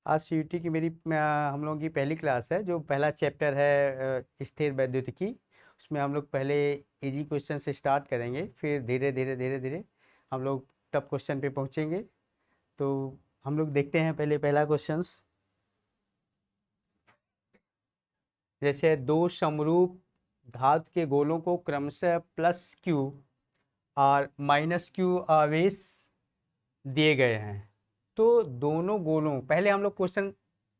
आज सीयूटी की मेरी हम लोगों की पहली क्लास है। जो पहला चैप्टर है स्थिर वैद्युतिकी, उसमें हम लोग पहले इजी क्वेश्चन से स्टार्ट करेंगे, फिर धीरे धीरे धीरे धीरे हम लोग टफ क्वेश्चन पे पहुंचेंगे। तो हम लोग देखते हैं पहले पहला क्वेश्चंस। जैसे दो समरूप धातु के गोलों को क्रमशः प्लस क्यू और माइनस क्यू आवेश दिए गए हैं। तो दोनों गोलों, पहले हम लोग क्वेश्चन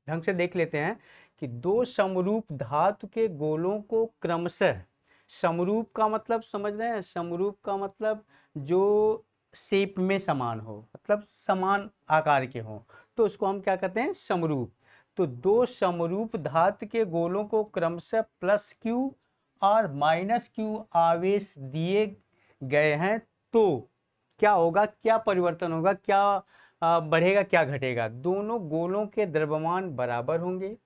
ढंग से देख लेते हैं कि दो समरूप धातु के गोलों को क्रमशः, समरूप का मतलब समझ रहे हैं, समरूप का मतलब जो शेप में समान हो, मतलब समान आकार के हो, तो उसको हम क्या कहते हैं, समरूप। तो दो समरूप धातु के गोलों को क्रमशः प्लस क्यू और माइनस क्यू आवेश दिए गए हैं। तो क्या होगा, क्या परिवर्तन होगा, क्या बढ़ेगा, क्या घटेगा? दोनों गोलों के द्रव्यमान बराबर होंगे।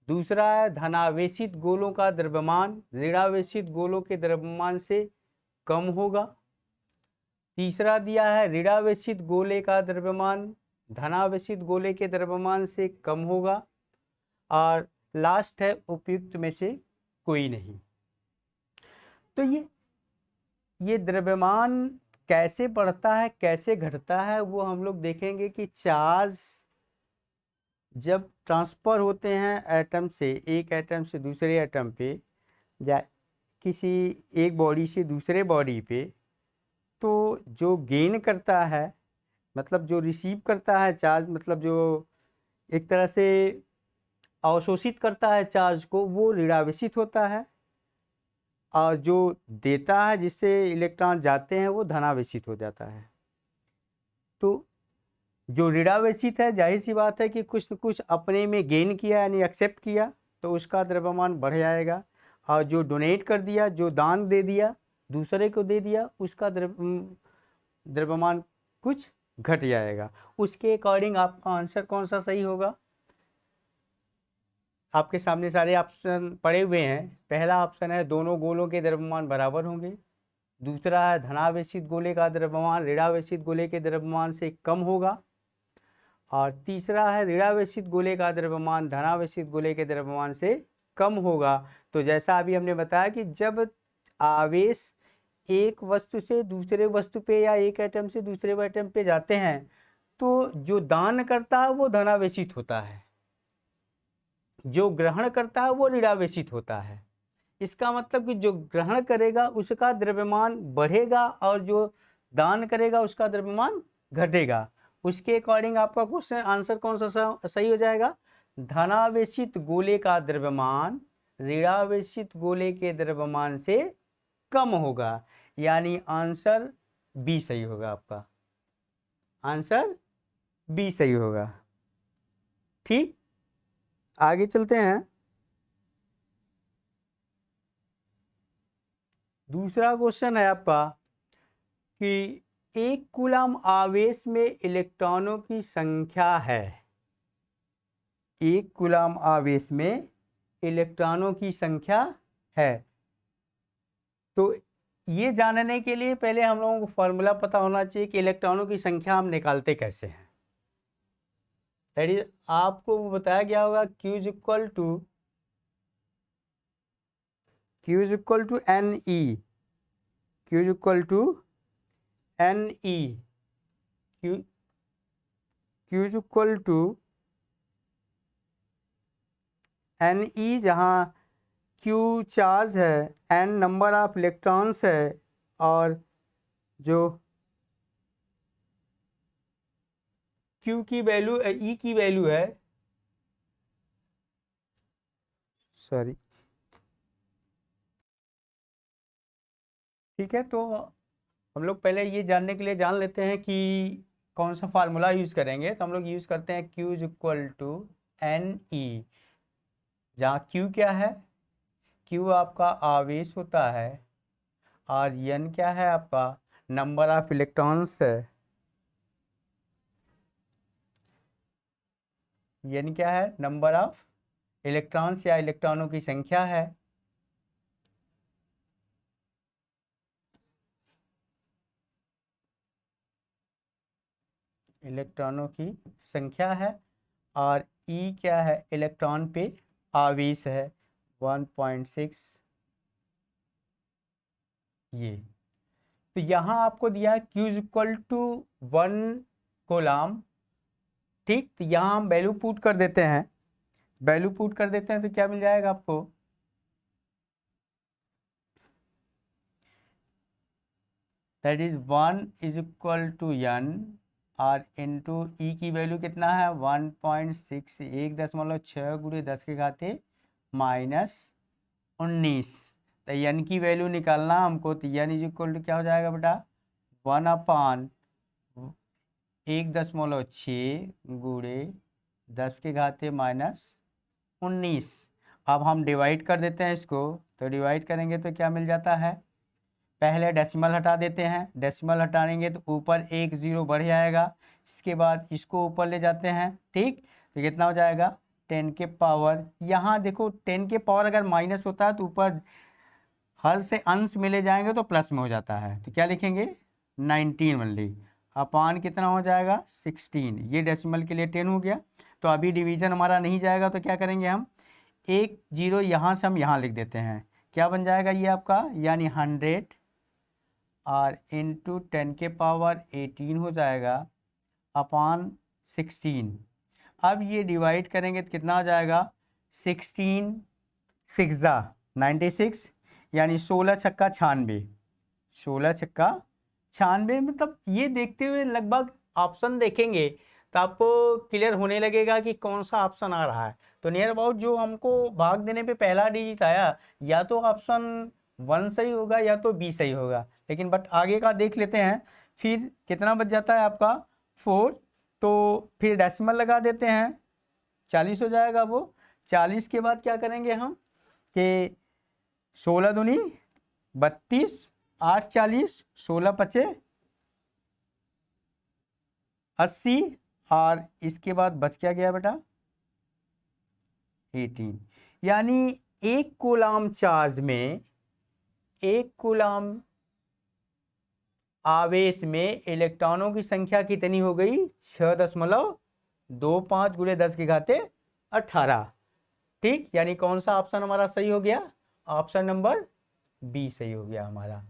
दूसरा है धनावेशित गोलों का द्रव्यमान ऋणावेशित गोलों के द्रव्यमान से कम होगा। तीसरा दिया है ऋणावेशित गोले का द्रव्यमान धनावेशित गोले के द्रव्यमान से कम होगा। और लास्ट है उपयुक्त में से कोई नहीं। तो ये द्रव्यमान कैसे बढ़ता है, कैसे घटता है, वो हम लोग देखेंगे कि चार्ज जब ट्रांसफर होते हैं एटम से, एक एटम से दूसरे एटम पे, या किसी एक बॉडी से दूसरे बॉडी पे, तो जो गेन करता है, मतलब जो रिसीव करता है चार्ज, मतलब जो एक तरह से अवशोषित करता है चार्ज को, वो ऋणावेशित होता है। और जो देता है, जिससे इलेक्ट्रॉन जाते हैं, वो धनावेशित हो जाता है। तो जो ऋणावेशित है, जाहिर सी बात है कि कुछ न कुछ अपने में गेन किया, यानी एक्सेप्ट किया, तो उसका द्रव्यमान बढ़ जाएगा। और जो डोनेट कर दिया, जो दान दे दिया, दूसरे को दे दिया, उसका द्रव्यमान कुछ घट जाएगा। उसके अकॉर्डिंग आपका आंसर कौन सा सही होगा? आपके सामने सारे ऑप्शन पड़े हुए हैं। पहला ऑप्शन है दोनों गोलों के द्रव्यमान बराबर होंगे। दूसरा है धनावेशित गोले का द्रव्यमान ऋणावेशित गोले के द्रव्यमान से कम होगा। और तीसरा है ऋणावेशित गोले का द्रव्यमान धनावेशित गोले के द्रव्यमान से कम होगा। तो जैसा अभी हमने बताया कि जब आवेश एक वस्तु से दूसरे वस्तु पे या एक एटम से दूसरे एटम पे जाते हैं, तो जो दान करता है वो धनावेशित होता है, जो ग्रहण करता है वो ऋणावेशित होता है। इसका मतलब कि जो ग्रहण करेगा उसका द्रव्यमान बढ़ेगा और जो दान करेगा उसका द्रव्यमान घटेगा। उसके अकॉर्डिंग आपका क्वेश्चन आंसर कौन सा सही हो जाएगा? धनावेशित गोले का द्रव्यमान ऋणावेशित गोले के द्रव्यमान से कम होगा, यानी आंसर बी सही होगा। आपका आंसर बी सही होगा। ठीक, आगे चलते हैं। दूसरा क्वेश्चन है आपका कि एक कूलम आवेश में इलेक्ट्रॉनों की संख्या है। एक कूलम आवेश में इलेक्ट्रॉनों की संख्या है। तो ये जानने के लिए पहले हम लोगों को फॉर्मूला पता होना चाहिए कि इलेक्ट्रॉनों की संख्या हम निकालते कैसे हैं। दैट इज, आपको बताया गया होगा Q is equal to N E, Q is equal to N E, Q is equal to N E, जहाँ Q चार्ज है, N नंबर ऑफ इलेक्ट्रॉन्स है, और जो Q की वैल्यू E की वैल्यू है, सॉरी, ठीक है। तो हम लोग पहले ये जानने के लिए जान लेते हैं कि कौन सा फार्मूला यूज़ करेंगे। तो हम लोग यूज़ करते हैं Q is equal to N E, जहाँ Q क्या है, Q आपका आवेश होता है, और N क्या है, आपका नंबर ऑफ इलेक्ट्रॉन्स है। N क्या है, नंबर ऑफ इलेक्ट्रॉन्स या इलेक्ट्रॉनों की संख्या है। इलेक्ट्रॉनों की संख्या है। और ई क्या है, इलेक्ट्रॉन पे आवेश है 1.6 ये। तो यहाँ आपको दिया है Q इक्वल टू 1 कूलम। ठीक, तो यहाँ हम वैल्यू पुट कर देते हैं, वैल्यू पुट कर देते हैं तो क्या मिल जाएगा आपको, that is 1 is equal to n और इंटू ई की वैल्यू कितना है 1.6, 1.6 गुणे 10 के घाते -19। तो n की वैल्यू निकालना हमको, तो n इज इक्वल टू क्या हो जाएगा बेटा 1/1.6 गुणे 10 के घाते -19। अब हम डिवाइड कर देते हैं इसको, तो डिवाइड करेंगे तो क्या मिल जाता है, पहले डेसिमल हटा देते हैं, डेसिमल हटाएंगे तो ऊपर एक जीरो बढ़ जाएगा, इसके बाद इसको ऊपर ले जाते हैं। ठीक, तो कितना हो जाएगा 10 के पावर, यहाँ देखो 10 के पावर अगर माइनस होता है तो ऊपर हर से अंश मिले जाएंगे तो प्लस में हो जाता है, तो क्या लिखेंगे 19 ओनली अपान कितना हो जाएगा 16। ये डेसिमल के लिए 10 हो गया। तो अभी डिवीजन हमारा नहीं जाएगा तो क्या करेंगे हम, एक जीरो यहाँ से हम यहाँ लिख देते हैं, क्या बन जाएगा ये आपका, यानी 100 और इंटू 10 के पावर 18 हो जाएगा अपान 16। अब ये डिवाइड करेंगे तो कितना हो जाएगा 16 6 96, यानी 16 छक्का 96, 16 छक्का 96। मतलब ये देखते हुए लगभग ऑप्शन देखेंगे तो आपको क्लियर होने लगेगा कि कौन सा ऑप्शन आ रहा है। तो नियर अबाउट जो हमको भाग देने पे पहला डिजिट आया, या तो ऑप्शन 1 सही होगा या तो बी सही होगा, लेकिन बट आगे का देख लेते हैं। फिर कितना बच जाता है आपका 4, तो फिर डेसिमल लगा देते हैं, 40 हो जाएगा वो। 40 के बाद क्या करेंगे हम कि 16 दूनी 32, 8 40, 16 पचे 80, और इसके बाद बच क्या गया बेटा 18। यानी एक कूलम चार्ज में, एक कूलम आवेश में इलेक्ट्रॉनों की संख्या कितनी हो गई 6.25 गुणे 10 के घाते 18। ठीक, यानी कौन सा ऑप्शन हमारा सही हो गया, ऑप्शन नंबर बी सही हो गया हमारा।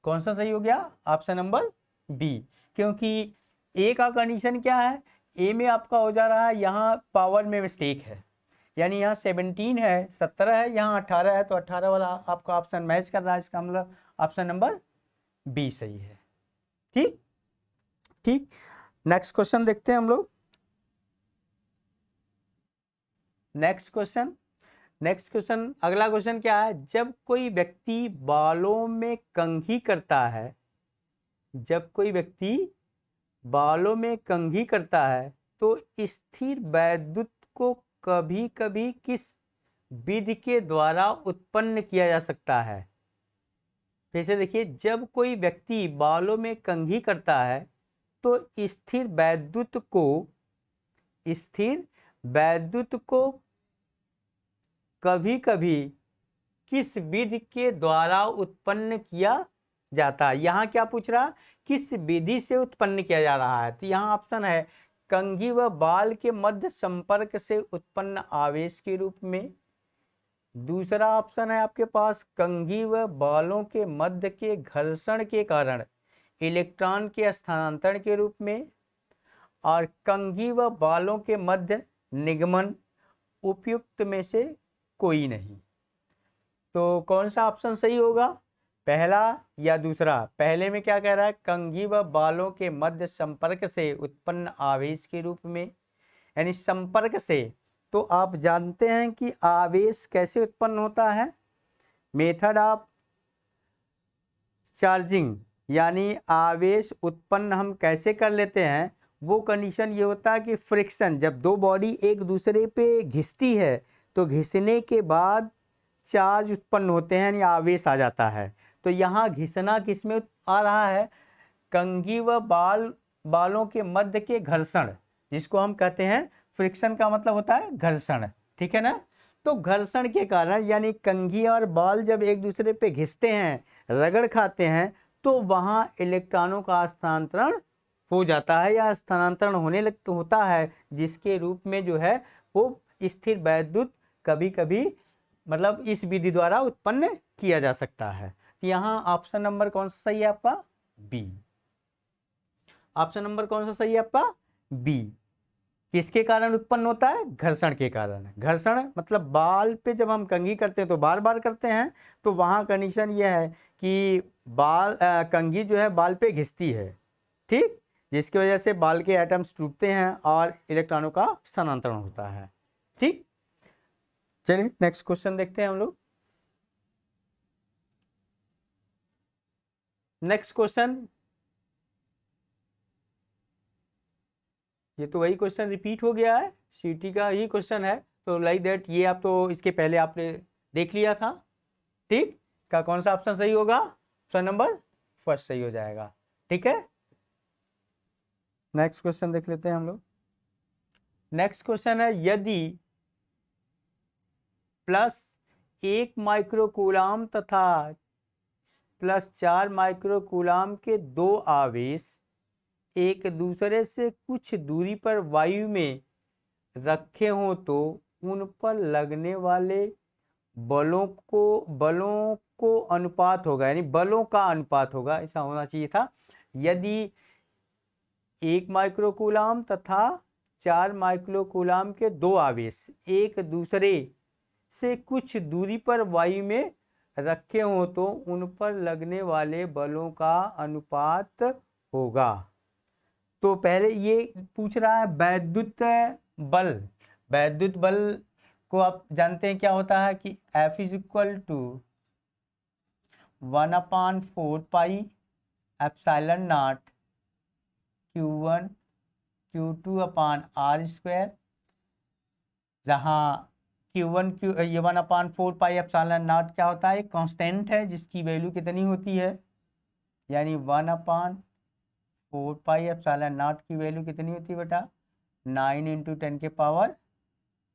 कौन सा सही हो गया, ऑप्शन नंबर बी, क्योंकि ए का कंडीशन क्या है, ए में आपका हो जा रहा है यहाँ पावर में मिस्टेक है, यानी यहाँ 17 है 17 है, यहाँ 18 है, तो 18 वाला आपका ऑप्शन मैच कर रहा है, इसका मतलब ऑप्शन नंबर बी सही है। ठीक ठीक, नेक्स्ट क्वेश्चन देखते हैं हम लोग। नेक्स्ट क्वेश्चन अगला क्वेश्चन क्या है, जब कोई व्यक्ति बालों में कंघी करता है, जब कोई व्यक्ति बालों में कंघी करता है तो स्थिर वैद्युत को कभी कभी किस विधि के द्वारा उत्पन्न किया जा सकता है। फिर से देखिए, जब कोई व्यक्ति बालों में कंघी करता है तो स्थिर वैद्युत को कभी कभी किस विधि के द्वारा उत्पन्न किया जाता है। यहाँ क्या पूछ रहा, किस विधि से उत्पन्न किया जा रहा है, तो यहाँ ऑप्शन है कंघी व बाल के मध्य संपर्क से उत्पन्न आवेश के रूप में। दूसरा ऑप्शन है आपके पास कंघी व बालों के मध्य के घर्षण के कारण इलेक्ट्रॉन के स्थानांतरण के रूप में। और कंघी व बालों के मध्य निगमन, उपयुक्त में से कोई नहीं। तो कौन सा ऑप्शन सही होगा, पहला या दूसरा। पहले में क्या कह रहा है, कंघी व बालों के मध्य संपर्क से उत्पन्न आवेश के रूप में, यानी संपर्क से। तो आप जानते हैं कि आवेश कैसे उत्पन्न होता है, मेथड ऑफ चार्जिंग, यानी आवेश उत्पन्न हम कैसे कर लेते हैं। वो कंडीशन ये होता है कि फ्रिक्शन, जब दो बॉडी एक दूसरे पे घिसती है तो घिसने के बाद चार्ज उत्पन्न होते हैं, यानी आवेश आ जाता है। तो यहाँ घिसना किस में आ रहा है, कंघी व बालों के मध्य के घर्षण, जिसको हम कहते हैं फ्रिक्शन का मतलब होता है घर्षण, ठीक है ना। तो घर्षण के कारण, यानी कंघी और बाल जब एक दूसरे पे घिसते हैं, रगड़ खाते हैं, तो वहाँ इलेक्ट्रॉनों का स्थानांतरण हो जाता है या स्थानांतरण होने लग होता है, जिसके रूप में जो है वो स्थिर वैद्युत कभी कभी मतलब इस विधि द्वारा उत्पन्न किया जा सकता है। तो यहाँ ऑप्शन नंबर कौन सा सही है आपका? बी। ऑप्शन नंबर कौन सा सही है आपका? बी। किसके कारण उत्पन्न होता है? घर्षण के कारण। घर्षण मतलब बाल पे जब हम कंघी करते हैं तो बार बार करते हैं, तो वहाँ कंडीशन यह है कि कंघी जो है बाल पे घिसती है, ठीक, जिसकी वजह से बाल के एटम्स टूटते हैं और इलेक्ट्रॉनों का स्थानांतरण होता है। ठीक, चलिए नेक्स्ट क्वेश्चन देखते हैं हम लोग। नेक्स्ट क्वेश्चन, ये तो वही क्वेश्चन रिपीट हो गया है, सीटी का ही क्वेश्चन है, तो लाइक दैट ये आप तो इसके पहले आपने देख लिया था। ठीक, का कौन सा ऑप्शन सही होगा? ऑप्शन नंबर फर्स्ट सही हो जाएगा। ठीक है, नेक्स्ट क्वेश्चन देख लेते हैं हम लोग। नेक्स्ट क्वेश्चन है, यदि +1 माइक्रोकूलाम तथा +4 माइक्रोकूलाम के दो आवेश एक दूसरे से कुछ दूरी पर वायु में रखे हों तो उन पर लगने वाले बलों को अनुपात होगा, यानी बलों का अनुपात होगा, ऐसा होना चाहिए था। यदि 1 माइक्रोकूलाम तथा 4 माइक्रोकूलाम के दो आवेश एक दूसरे से कुछ दूरी पर वायु में रखे हों तो उन पर लगने वाले बलों का अनुपात होगा। तो पहले ये पूछ रहा है वैद्युत बल। वैद्युत बल को आप जानते हैं क्या होता है कि F = 1/4πε0 Q1 Q2/r², जहाँ Q1 ये 1/4πε0 क्या होता है? कांस्टेंट है जिसकी वैल्यू कितनी होती है, यानी 1/4πε0 की वैल्यू कितनी होती है बेटा? 9 ×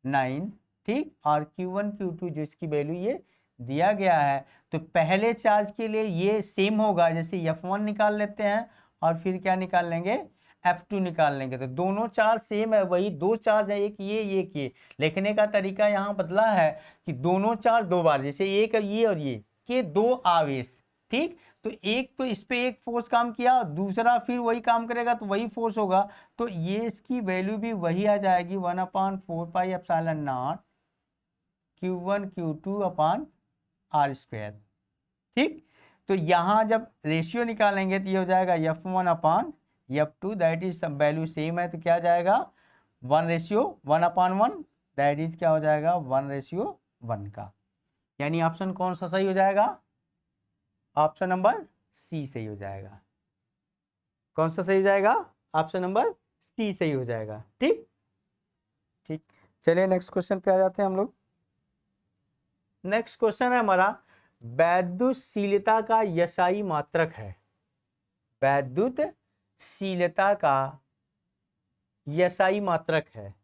10⁹ ठीक। और Q1 Q2 जो इसकी वैल्यू ये दिया गया है, तो पहले चार्ज के लिए ये सेम होगा, जैसे F1 निकाल लेते हैं और फिर क्या निकाल लेंगे? F2 निकाल लेंगे। तो दोनों चार्ज सेम है, वही दो चार्ज है, एक ये। लिखने का तरीका यहाँ बदला है कि दोनों चार्ज दो बार, जैसे एक ये और ये के दो आवेश, ठीक, तो एक तो इस पे एक फोर्स काम किया, दूसरा फिर वही काम करेगा तो वही फोर्स होगा, तो ये इसकी वैल्यू भी वही आ जाएगी 1/4πε0 Q1 Q2/r²। ठीक, तो यहाँ जब रेशियो निकालेंगे तो ये हो जाएगा F1/F2, that is value same है, तो क्या जाएगा? 1:1 दैट इज क्या हो जाएगा? 1:1 का, यानी ऑप्शन कौन सा सही हो जाएगा? ऑप्शन नंबर सी सही हो जाएगा। कौन सा सही हो जाएगा? ऑप्शन नंबर सी सही हो जाएगा। ठीक, चलिए नेक्स्ट क्वेश्चन पे आ जाते हैं हम लोग। नेक्स्ट क्वेश्चन है हमारा, वैद्युतशीलता का यसाई मात्रक है। वैद्युतशीलता का यसाई मात्रक है।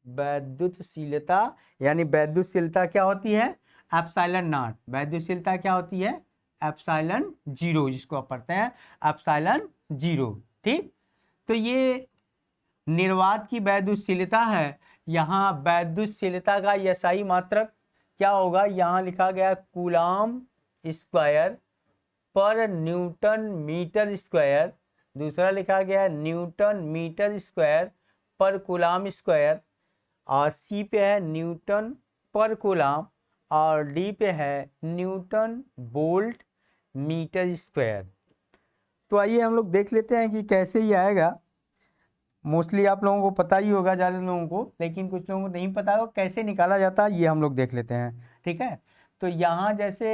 वैद्युतशीलता यानी वैद्युतशीलता क्या होती है? ε0। वैद्युतशीलता क्या होती है? ε0, जिसको आप पढ़ते हैं ε0। ठीक, तो ये निर्वात की वैद्युतशीलता है। यहाँ वैद्युतशीलता का यसाई मात्रक क्या होगा? यहाँ लिखा गया कूलाम स्क्वायर पर न्यूटन मीटर स्क्वायर, दूसरा लिखा गया न्यूटन मीटर स्क्वायर पर कूलाम स्क्वायर, और सी पे है न्यूटन पर कूलाम, और डी पे है न्यूटन वोल्ट मीटर स्क्वायर। तो आइए हम लोग देख लेते हैं कि कैसे ये आएगा। मोस्टली आप लोगों को पता ही होगा, ज़्यादा लोगों को, लेकिन कुछ लोगों को नहीं पता होगा कैसे निकाला जाता है, ये हम लोग देख लेते हैं। ठीक है, तो यहाँ जैसे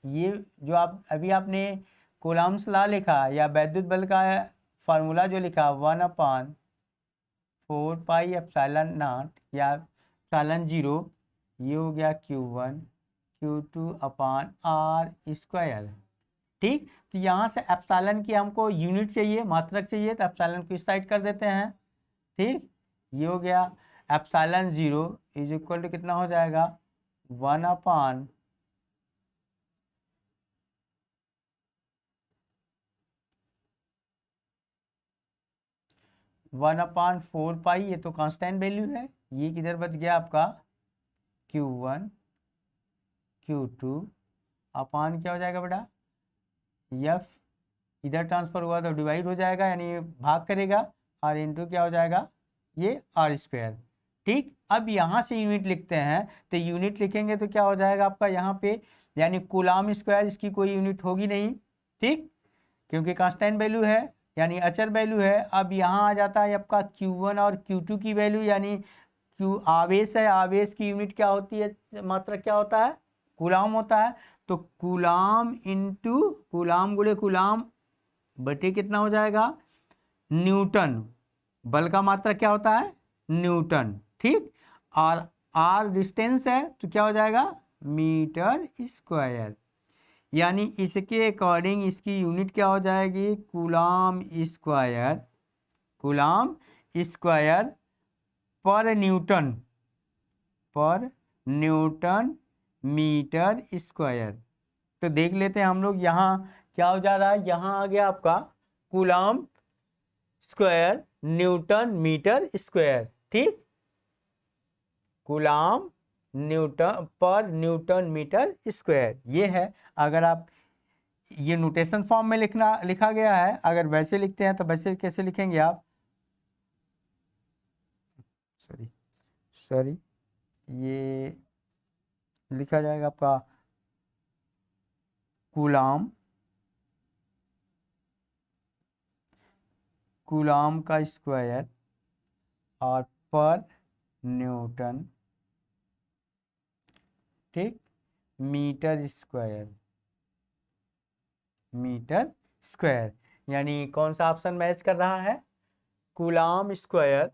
ये जो आप अभी आपने कूलम्ब्स लॉ लिखा या वैद्युत बल का फार्मूला जो लिखा 1/4πε0 या ε0, ये हो गया Q1 Q2/r²। ठीक, तो यहाँ से एप्सिलॉन की हमको यूनिट चाहिए, मात्रक चाहिए, तो एप्सिलॉन को इस साइड कर देते हैं। ठीक, ये हो गया ε0 = कितना हो जाएगा? 1/, 1/4 पाई, ये तो कांस्टेंट वैल्यू है। ये किधर बच गया आपका Q1 Q2 अपान क्या हो जाएगा बेटा F, इधर ट्रांसफर हुआ तो डिवाइड हो जाएगा यानी भाग करेगा, और इंटू क्या हो जाएगा ये R²। ठीक, अब यहाँ से यूनिट लिखते हैं, तो यूनिट लिखेंगे तो क्या हो जाएगा आपका यहाँ पे, यानी कूलाम स्क्वायर, इसकी कोई यूनिट होगी नहीं। ठीक, क्योंकि कांस्टेंट वैल्यू है यानी अचर वैल्यू है। अब यहाँ आ जाता है आपका Q1 और Q2 की वैल्यू, यानी Q आवेश है, आवेश की यूनिट क्या होती है, मात्रक क्या होता है, कूलाम होता है। तो कूलाम इंटू कूलाम गुणे कूलाम बटे कितना हो जाएगा न्यूटन, बल का मात्रा क्या होता है न्यूटन। ठीक, और आर डिस्टेंस है तो क्या हो जाएगा मीटर स्क्वायर, यानी इसके अकॉर्डिंग इसकी यूनिट क्या हो जाएगी कूलाम स्क्वायर, कूलाम स्क्वायर पर न्यूटन मीटर स्क्वायर। तो देख लेते हैं हम लोग, यहाँ क्या हो जा रहा है, यहाँ आ गया आपका coulomb square newton metre square. ठीक, coulomb newton per newton metre square ये है। अगर आप ये नोटेशन फॉर्म में लिखा गया है, अगर वैसे लिखते हैं तो वैसे कैसे लिखेंगे आप, सॉरी ये लिखा जाएगा आपका कूलाम का स्क्वायर और पर न्यूटन, ठीक, मीटर स्क्वायर, यानी कौन सा ऑप्शन मैच कर रहा है कूलाम स्क्वायर,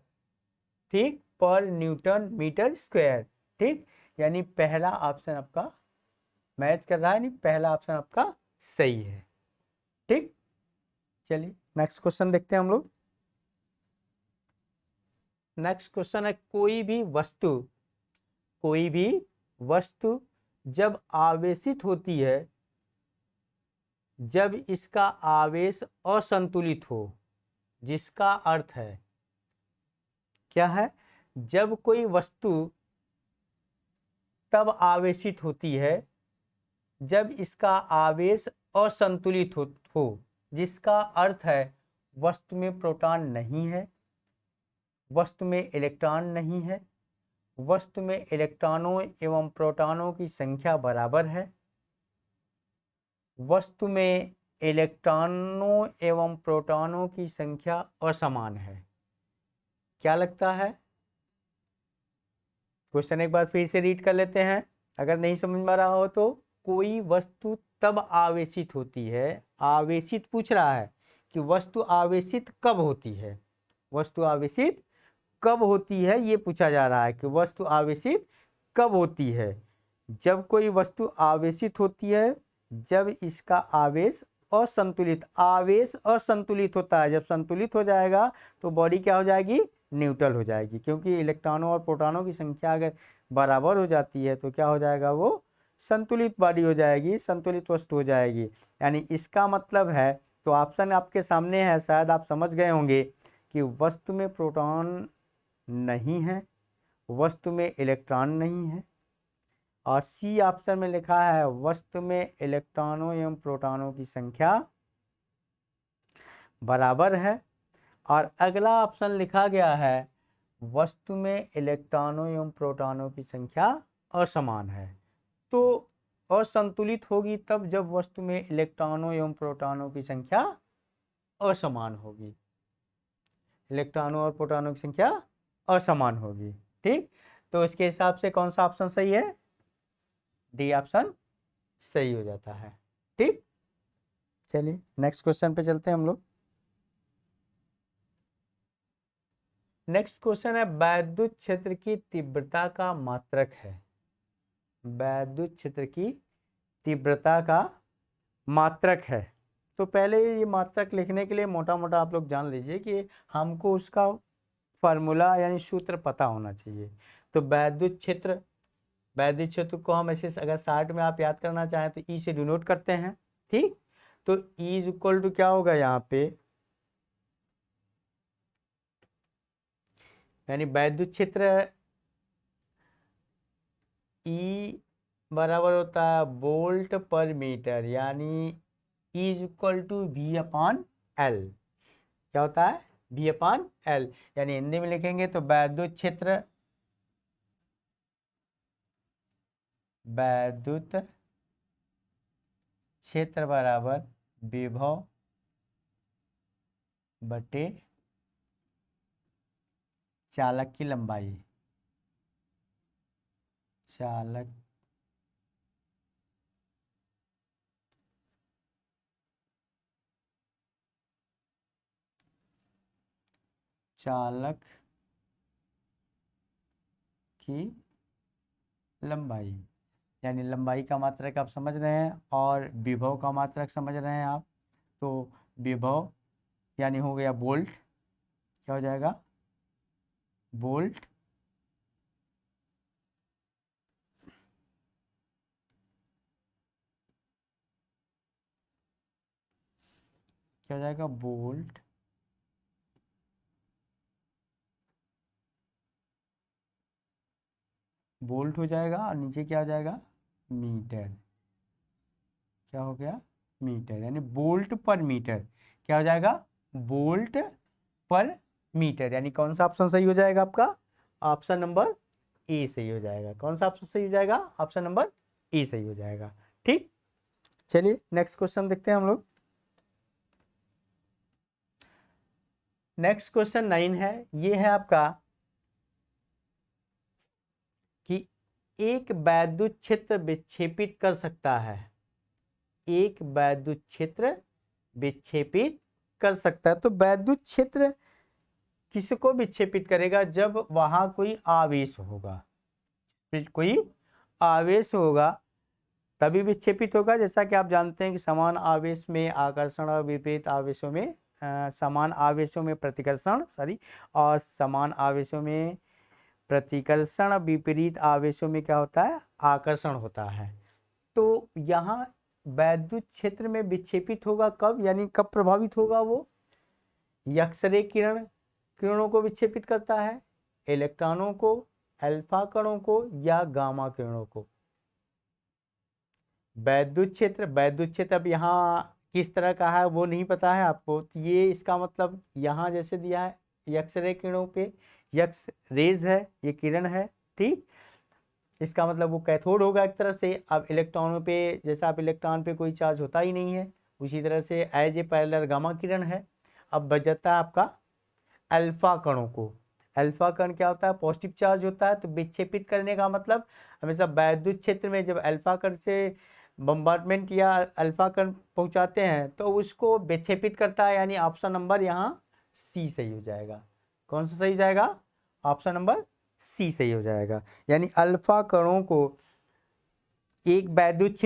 ठीक, पर न्यूटन मीटर स्क्वायर। ठीक, यानी पहला ऑप्शन आपका मैच कर रहा है, यानी पहला ऑप्शन आपका सही है। ठीक, चलिए नेक्स्ट क्वेश्चन देखते हैं हम लोग। नेक्स्ट क्वेश्चन है कोई भी वस्तु जब आवेशित होती है, जब इसका आवेश असंतुलित हो, जिसका अर्थ है क्या है, जब कोई वस्तु तब आवेशित होती है जब इसका आवेश असंतुलित हो, जिसका अर्थ है वस्तु में प्रोटॉन नहीं है, वस्तु में इलेक्ट्रॉन नहीं है, वस्तु में इलेक्ट्रॉनों एवं प्रोटॉनों की संख्या बराबर है, वस्तु में इलेक्ट्रॉनों एवं प्रोटॉनों की संख्या असमान है। क्या लगता है, क्वेश्चन एक बार फिर से रीड कर लेते हैं अगर नहीं समझ में आ रहा हो तो। कोई वस्तु तब आवेशित होती है, आवेशित पूछ रहा है कि वस्तु आवेशित कब होती है, वस्तु आवेशित कब होती है ये पूछा जा रहा है कि वस्तु आवेशित कब होती है। जब कोई वस्तु आवेशित होती है जब इसका आवेश असंतुलित होता है, जब संतुलित हो जाएगा तो बॉडी क्या हो जाएगी न्यूट्रल हो जाएगी, क्योंकि इलेक्ट्रॉनों और प्रोटॉनों की संख्या अगर बराबर हो जाती है तो क्या हो जाएगा वो संतुलित बॉडी हो जाएगी, संतुलित वस्तु हो जाएगी। यानी इसका मतलब है, तो ऑप्शन आपके सामने है, शायद आप समझ गए होंगे कि वस्तु में प्रोटॉन नहीं है, वस्तु में इलेक्ट्रॉन नहीं है, और सी ऑप्शन में लिखा है वस्तु में इलेक्ट्रॉनों एवं प्रोटॉनों की संख्या बराबर है, और अगला ऑप्शन लिखा गया है वस्तु में इलेक्ट्रॉनों एवं प्रोटॉनों की संख्या असमान है। तो असंतुलित होगी तब जब वस्तु में इलेक्ट्रॉनों एवं प्रोटॉनों की संख्या असमान होगी, इलेक्ट्रॉनों और प्रोटॉनों की संख्या असमान होगी। ठीक, तो इसके हिसाब से कौन सा ऑप्शन सही है, डी ऑप्शन सही हो जाता है। ठीक, चलिए नेक्स्ट क्वेश्चन पे चलते हैं हम लोग। नेक्स्ट क्वेश्चन है वैद्युत क्षेत्र की तीव्रता का मात्रक है, वैद्युत क्षेत्र की तीव्रता का मात्रक है। तो पहले ये मात्रक लिखने के लिए मोटा मोटा आप लोग जान लीजिए कि हमको उसका फार्मूला यानी सूत्र पता होना चाहिए। तो वैद्युत क्षेत्र को हम ऐसे अगर शार्ट में आप याद करना चाहें तो ई से डिनोट करते हैं। ठीक, तो ई इज इक्वल टू क्या होगा यहाँ पे यानी वैद्युत क्षेत्र E बराबर होता है वोल्ट पर मीटर, यानी E is equal to V upon L। क्या होता है? V upon L। यानी हिंदी में लिखेंगे तो वैद्युत क्षेत्र बराबर विभव बटे चालक की लंबाई। चालक की लंबाई, यानी लंबाई का मात्रक आप समझ रहे हैं और विभव का मात्रक समझ रहे हैं आप। तो विभव यानी हो गया वोल्ट, क्या हो जाएगा? वोल्ट क्या हो जाएगा? वोल्ट हो जाएगा और नीचे क्या हो जाएगा? मीटर। क्या हो गया? मीटर, यानी वोल्ट पर मीटर। क्या हो जाएगा? वोल्ट पर मीटर। यानी कौन सा ऑप्शन सही हो जाएगा आपका? ऑप्शन नंबर ए सही हो जाएगा। कौन सा ऑप्शन सही हो जाएगा? ऑप्शन नंबर ए सही हो जाएगा। ठीक, चलिए नेक्स्ट क्वेश्चन देखते हैं हम लोग। नेक्स्ट क्वेश्चन 9 है। ये है आपका कि एक वैद्युत क्षेत्र विक्षेपित कर सकता है। एक वैद्युत क्षेत्र विक्षेपित कर सकता है। तो वैद्युत क्षेत्र किसको विक्षेपित करेगा? जब वहां कोई आवेश होगा। कोई आवेश होगा तभी विक्षेपित होगा। जैसा कि आप जानते हैं कि समान आवेश में आकर्षण और विपरीत आवेशों में समान आवेशों में प्रतिकर्षण और समान आवेशों में प्रतिकर्षण, विपरीत आवेशों में क्या होता है? आकर्षण होता है। तो यहाँ वैद्युत क्षेत्र में विक्षेपित होगा कब, यानी कब प्रभावित होगा वो? एक्सरे किरणों को विक्षेपित करता है, इलेक्ट्रॉनों को, अल्फा कणों को या गामा किरणों को। वैद्युत क्षेत्र अब यहाँ किस तरह का है वो नहीं पता है आपको। तो ये इसका मतलब यहाँ जैसे दिया है एक्सरे किरणों पे, एक्स रेज है, ये किरण है। ठीक, इसका मतलब वो कैथोड होगा एक तरह से। अब इलेक्ट्रॉनों पे, जैसा आप इलेक्ट्रॉन पे कोई चार्ज होता ही नहीं है, उसी तरह से एज ए पैरेलल गामा किरण है। अब बच जाता है आपका अल्फा कणों को। अल्फा कण क्या होता है? पॉजिटिव चार्ज होता है। तो विक्षेपित करने का मतलब हमेशा वैद्युत क्षेत्र में जब अल्फा कण से बम्बार्डमेंट या अल्फा कण पहुंचाते हैं तो उसको विक्षेपित करता है। यानी ऑप्शन नंबर यहाँ सी सही हो जाएगा। कौन सा सही जाएगा? ऑप्शन नंबर सी सही हो जाएगा। यानी अल्फा कणों को एक वैद्युत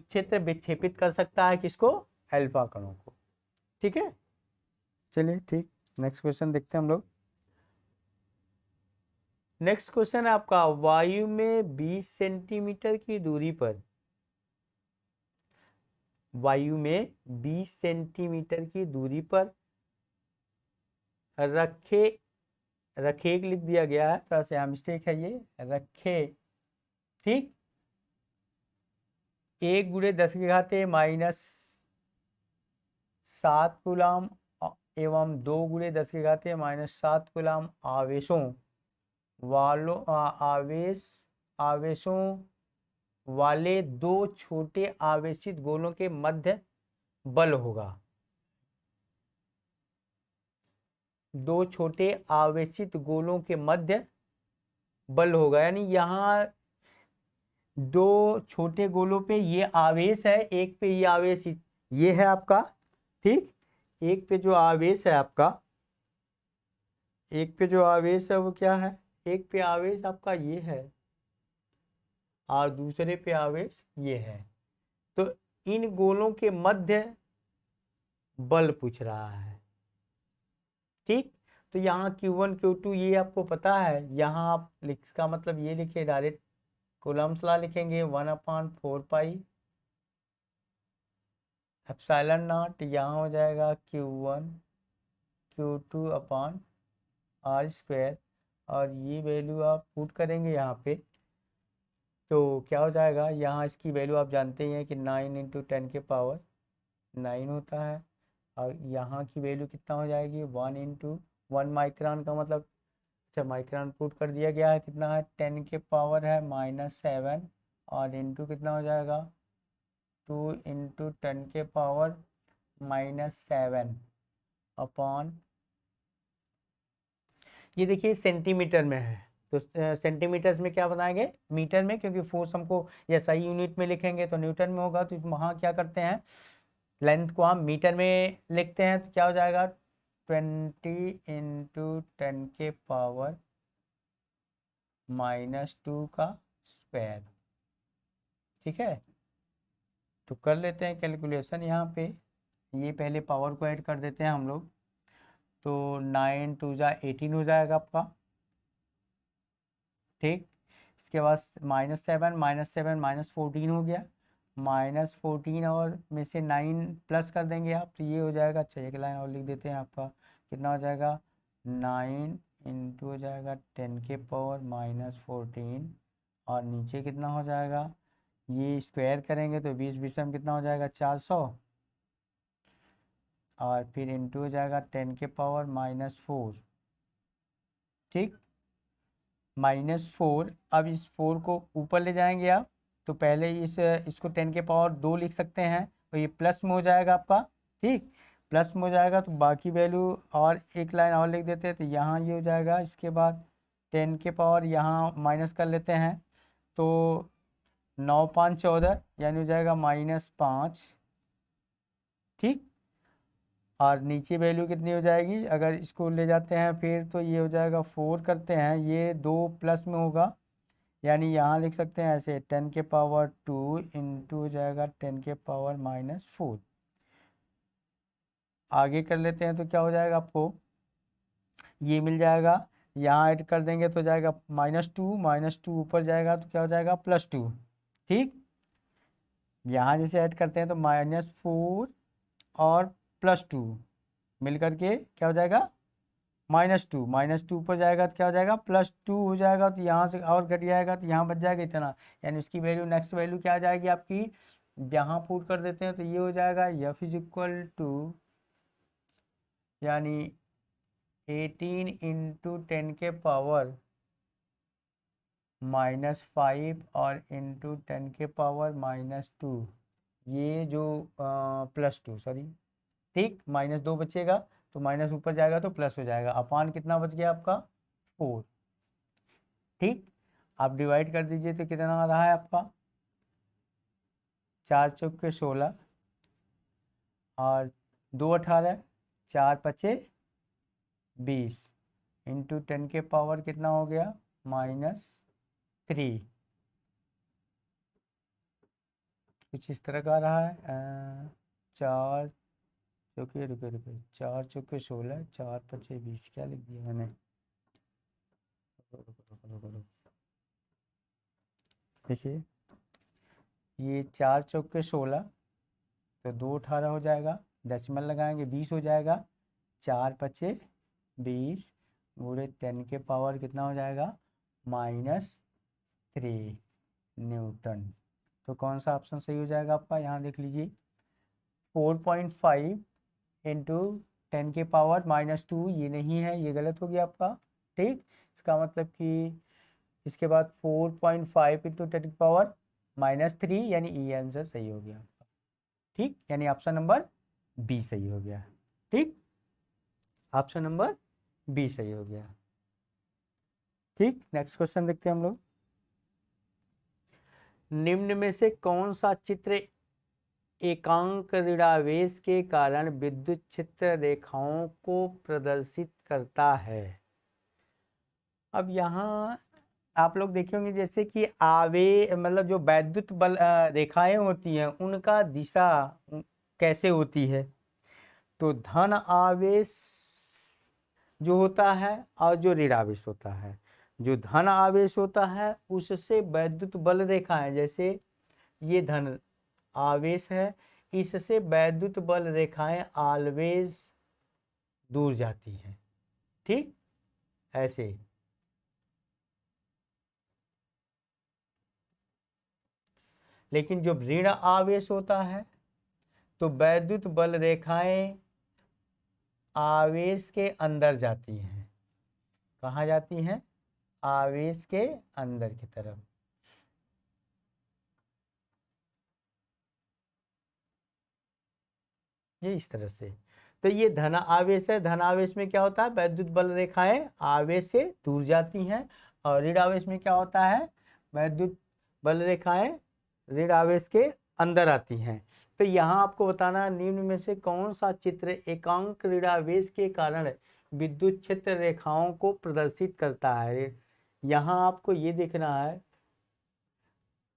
क्षेत्र विक्षेपित कर सकता है। किसको? अल्फा कणों को। ठीक है, चलिए ठीक, नेक्स्ट क्वेश्चन देखते हैं हम लोग। नेक्स्ट क्वेश्चन है आपका, वायु में 20 सेंटीमीटर की दूरी पर, वायु में 20 सेंटीमीटर की दूरी पर रखे लिख दिया गया है, थोड़ा सा मिस्टेक है ये, रखे। ठीक, 1 × 10⁻⁷ कूलाम एवं 2 × 10⁻⁻7 कूलाम आवेशों वाले दो छोटे आवेशित गोलों के मध्य बल होगा। दो छोटे आवेशित गोलों के मध्य बल होगा, यानी यहाँ दो छोटे गोलों पे ये आवेश है, एक पे ये आवेश ये है आपका। ठीक, एक पे जो आवेश है आपका, एक पे जो आवेश है वो क्या है? एक पे आवेश आपका ये है और दूसरे पे आवेश ये है। तो इन गोलों के मध्य बल पूछ रहा है। ठीक, तो यहाँ Q1 Q2 ये आपको पता है। यहाँ आप इसका मतलब ये लिखे, डायरेक्ट कूलम्ब्स लॉ लिखेंगे 1/4 एप्सिलॉन नॉट। यहाँ हो जाएगा Q1 Q2 upon are square, और ये वैल्यू आप पुट करेंगे यहाँ पे, तो क्या हो जाएगा, यहाँ इसकी वैल्यू आप जानते ही हैं कि 9 × 10 के पावर 9 होता है, और यहाँ की वैल्यू कितना हो जाएगी 1 × 1 माइक्रोन का मतलब, अच्छा माइक्रोन पुट कर दिया गया है, कितना है 10 के पावर है -7, और इंटू कितना हो जाएगा 2 × 10 के पावर -7 अपॉन, ये देखिए सेंटीमीटर में है, तो सेंटीमीटर्स में क्या बनाएंगे मीटर में, क्योंकि फोर्स हमको या सही यूनिट में लिखेंगे तो न्यूटन में होगा, तो वहाँ क्या करते हैं लेंथ को हम मीटर में लिखते हैं, तो क्या हो जाएगा 20 × 10 के पावर -2 का स्क्वायर। ठीक है, तो कर लेते हैं कैलकुलेशन यहाँ पे, ये पहले पावर को ऐड कर देते हैं हम लोग, तो 9 2 जा 18 हो जाएगा आपका। ठीक, इसके बाद -7 -14 हो गया, -14 और में से 9 प्लस कर देंगे आप, तो ये हो जाएगा, अच्छा एक लाइन और लिख देते हैं, आपका कितना हो जाएगा 9 इंटू हो जाएगा 10 के पावर -14, और नीचे कितना हो जाएगा, ये स्क्वायर करेंगे तो 20 20 में कितना हो जाएगा 400, और फिर इंटू हो जाएगा 10 के पावर -4। ठीक, -4, अब इस 4 को ऊपर ले जाएंगे आप, तो पहले इसको 10 के पावर 2 लिख सकते हैं, तो ये प्लस में हो जाएगा आपका। ठीक, प्लस में हो जाएगा तो बाकी वैल्यू और एक लाइन और लिख देते हैं, तो यहाँ ये हो जाएगा, इसके बाद 10 के पावर यहाँ माइनस कर लेते हैं, तो 9 5 14 यानी हो जाएगा -5। ठीक, और नीचे वैल्यू कितनी हो जाएगी, अगर इसको ले जाते हैं फिर तो ये हो जाएगा 4 करते हैं, ये 2 प्लस में होगा, यानी यहाँ लिख सकते हैं ऐसे 10 के पावर 2 इंटू हो जाएगा 10 के पावर -4। आगे कर लेते हैं तो क्या हो जाएगा, आपको ये मिल जाएगा, यहाँ ऐड कर देंगे तो जाएगा -2 ऊपर जाएगा तो क्या हो जाएगा +2। ठीक, यहाँ जैसे ऐड करते हैं तो -4 और +2 मिल करके क्या हो जाएगा -2 ऊपर जाएगा तो क्या हो जाएगा +2 हो जाएगा, तो यहाँ से और घट जाएगा तो यहाँ बच जाएगा इतना, यानी उसकी वैल्यू नेक्स्ट वैल्यू क्या आ जाएगी आपकी, यहाँ पुट कर देते हैं तो ये हो जाएगा F = यानी 18 × 10 के पावर -5 और इंटू 10 के पावर -2, ये जो +2 सॉरी, ठीक, -2 बचेगा, तो माइनस ऊपर जाएगा तो प्लस हो जाएगा, अपान कितना बच गया आपका 4। ठीक, आप डिवाइड कर दीजिए तो कितना आ रहा है आपका 4 चौके 16 और 2 18, 4 5 20 इंटू 10 के पावर कितना हो गया -3, कुछ इस तरह का आ रहा है 4 चौके, रुके रुके 4 चौके 16, 4 5 20, क्या लिख दिया मैंने, देखिए ये 4 चौके 16, तो 2 18 हो जाएगा, दशमलव लगाएंगे 20 हो जाएगा, 4 5 20 गुणे 10 के पावर कितना हो जाएगा -3 न्यूटन। तो कौन सा ऑप्शन सही हो जाएगा आपका, यहाँ देख लीजिए 4.5 इंटू 10 के पावर -2, ये नहीं है, ये गलत हो गया आपका। ठीक, इसका मतलब कि इसके बाद 4.5 इंटू 10 की पावर -3, यानी ये आंसर सही हो गया। ठीक, यानी ऑप्शन नंबर बी सही हो गया। ठीक, ऑप्शन नंबर बी सही हो गया। ठीक, नेक्स्ट क्वेश्चन देखते हैं हम लोग, निम्न में से कौन सा चित्र एकांक ऋणावेश के कारण विद्युत क्षेत्र रेखाओं को प्रदर्शित करता है। अब यहाँ आप लोग देखे होंगे जैसे कि मतलब जो वैद्युत बल रेखाएं होती हैं उनका दिशा कैसे होती है, तो धन आवेश जो होता है और जो ऋणावेश होता है, जो धन आवेश होता है उससे वैद्युत बल रेखाएं, जैसे ये धन आवेश है, इससे वैद्युत बल रेखाएं ऑलवेज दूर जाती हैं। ठीक, ऐसे। लेकिन जब ऋण आवेश होता है तो वैद्युत बल रेखाएं आवेश के अंदर जाती हैं। कहाँ जाती हैं? आवेश के अंदर की तरफ। ये इस तरह से। तो ये धन आवेश है। धन आवेश में क्या होता है? वैद्युत बल रेखाएं आवेश से दूर जाती हैं। और ऋण आवेश में क्या होता है? वैद्युत बल रेखाएं ऋण आवेश के अंदर आती हैं। तो यहाँ आपको बताना, निम्न में से कौन सा चित्र एकांक ऋणावेश के कारण विद्युत क्षेत्र रेखाओं को प्रदर्शित करता है? यहाँ आपको ये देखना है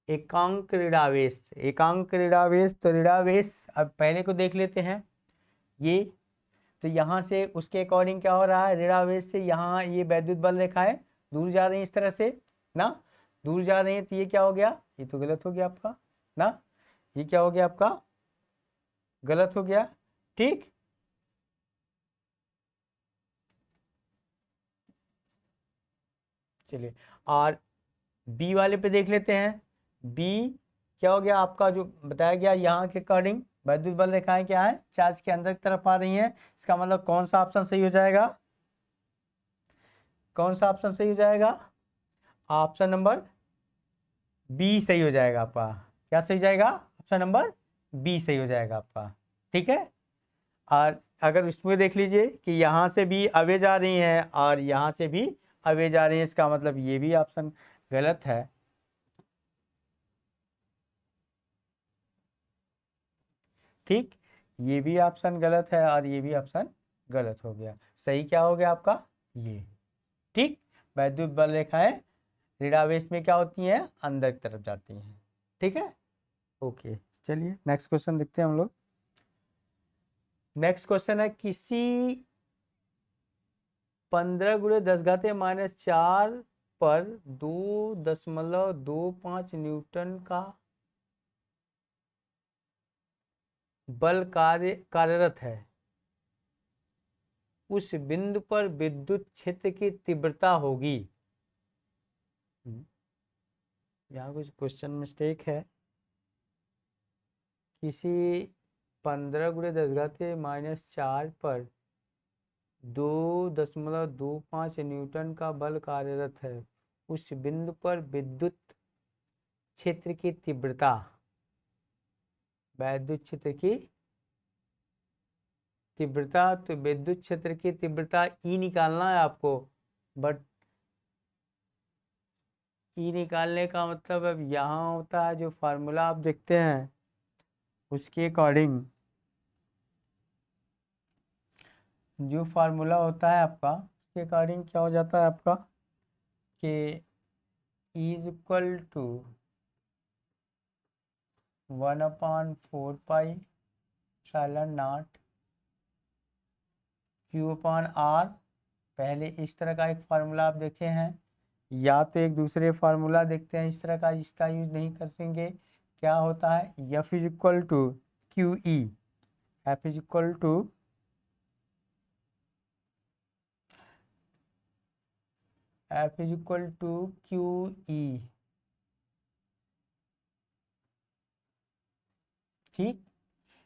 एकांक ऋणावेश। एकांक ऋणावेश, तो ऋणावेश अब पहले को देख लेते हैं। ये तो यहाँ से उसके अकॉर्डिंग क्या हो रहा है? ऋणावेश से यहाँ ये वैद्युत बल रेखाएं दूर जा रही हैं इस तरह से ना, दूर जा रही हैं। तो ये क्या हो गया? ये तो गलत हो गया आपका ना। ये क्या हो गया आपका? गलत हो गया। ठीक, चलिए और बी वाले पे देख लेते हैं। बी क्या हो गया आपका? जो बताया गया यहाँ के अकॉर्डिंग वैद्युत बल रेखाएं क्या है? चार्ज के अंदर की तरफ आ रही हैं। इसका मतलब कौन सा ऑप्शन सही हो जाएगा? कौन सा ऑप्शन सही हो जाएगा? ऑप्शन नंबर बी सही हो जाएगा आपका। क्या सही जाएगा? ऑप्शन नंबर बी सही हो जाएगा आपका। ठीक है। और अगर इसमें देख लीजिए कि यहाँ से भी आवेज आ रही हैं और यहाँ से भी आवेज आ रही है, इसका मतलब ये भी ऑप्शन गलत है। ठीक, ये भी ऑप्शन गलत है और ये भी ऑप्शन गलत हो गया। सही क्या हो गया आपका? ये। ठीक, वैद्युत बल रेखाएं ऋणावेश में क्या होती हैं? अंदर की तरफ जाती हैं। ठीक है, ओके। चलिए नेक्स्ट क्वेश्चन देखते हैं हम लोग। नेक्स्ट क्वेश्चन है, किसी 15 गुणे 10 घाते -4 पर 2.25 न्यूटन का बल कार्यरत है। उस बिंदु पर विद्युत क्षेत्र की तीव्रता होगी। यहाँ कुछ क्वेश्चन मिस्टेक है। किसी 15 गुणे 10 घाते -4 पर 2.25 न्यूटन का बल कार्यरत है। उस बिंदु पर विद्युत क्षेत्र की तीव्रता, वैद्युत क्षेत्र की तीव्रता, तो विद्युत क्षेत्र की तीव्रता ई निकालना है आपको। बट ई निकालने का मतलब अब यहाँ होता है जो फार्मूला आप देखते हैं उसके अकॉर्डिंग, जो फार्मूला होता है आपका उसके अकॉर्डिंग क्या हो जाता है आपका कि इज इक्वल टू 1/4π Q/R। पहले इस तरह का एक फार्मूला आप देखे हैं, या तो एक दूसरे फार्मूला देखते हैं इस तरह का, इसका यूज नहीं करेंगे। क्या होता है? F is equal to QE। F is equal to QE। ठीक,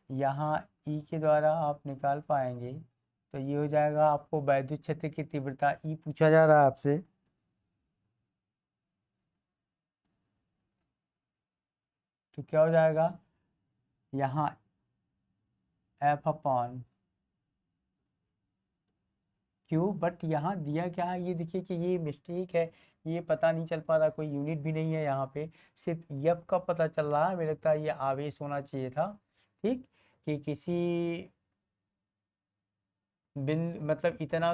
यहाँ E के द्वारा आप निकाल पाएंगे तो ये हो जाएगा आपको वैद्युत क्षेत्र की तीव्रता E पूछा जा रहा है आपसे। तो क्या हो जाएगा यहाँ F/Q। बट यहाँ दिया क्या है? ये देखिए कि ये मिस्टेक है, ये पता नहीं चल पा रहा, कोई यूनिट भी नहीं है यहाँ पे, सिर्फ F का पता चल रहा है। मुझे लगता है ये आवेश होना चाहिए था। ठीक, कि किसी बिंदु मतलब इतना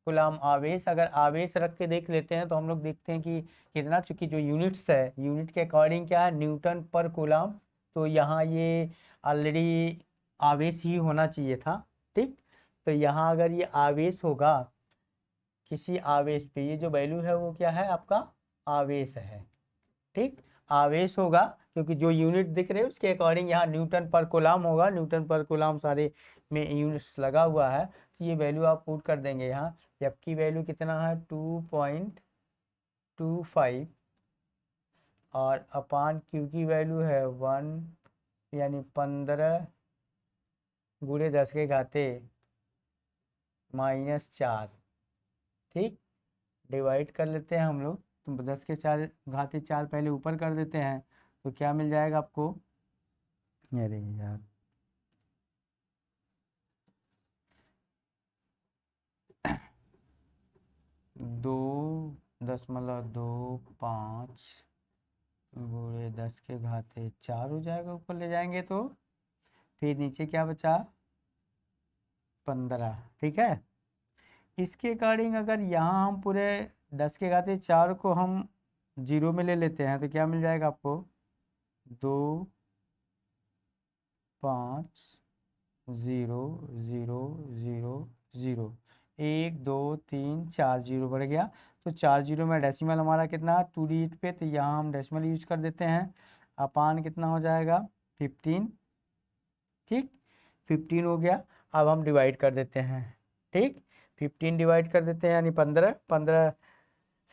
कुलाम आवेश, अगर आवेश रख के देख लेते हैं तो हम लोग देखते हैं कि कितना, चूंकि जो यूनिट्स है यूनिट के अकॉर्डिंग क्या है? न्यूटन पर कुलाम। तो यहाँ ये ऑलरेडी आवेश ही होना चाहिए था। ठीक, तो यहाँ अगर ये आवेश होगा किसी आवेश पे, ये जो वैल्यू है वो क्या है आपका? आवेश है। ठीक, आवेश होगा क्योंकि जो यूनिट दिख रहे हैं उसके अकॉर्डिंग यहाँ न्यूटन पर कूलाम होगा। न्यूटन पर कूलाम सारे में यूनिट्स लगा हुआ है, तो ये वैल्यू आप पुट कर देंगे यहाँ। एफ की वैल्यू कितना है 2.25 और अपान क्यू की वैल्यू है 1 यानी 15 गुणे 10 के घाते -4। ठीक, डिवाइड कर लेते हैं हम लोग, तो 10 के 4 घाते 4 पहले ऊपर कर देते हैं, तो क्या मिल जाएगा आपको, अरे यार 2.25 गुणे 10 के घाते 4 हो जाएगा, ऊपर ले जाएंगे तो फिर नीचे क्या बचा 15। ठीक है, इसके अकॉर्डिंग अगर यहाँ हम पूरे 10 के घाते 4 को हम 0 में ले लेते हैं तो क्या मिल जाएगा आपको 2 5 0 0 0 0 1 2 3 4 0 बढ़ गया। तो 4 0 में डेसिमल हमारा कितना 2 डिजिट पे, तो यहाँ हम डेसिमल यूज कर देते हैं। अपान कितना हो जाएगा 15। ठीक, 15 हो गया। अब हम डिवाइड कर देते हैं। ठीक, 15 डिवाइड कर देते हैं यानी 15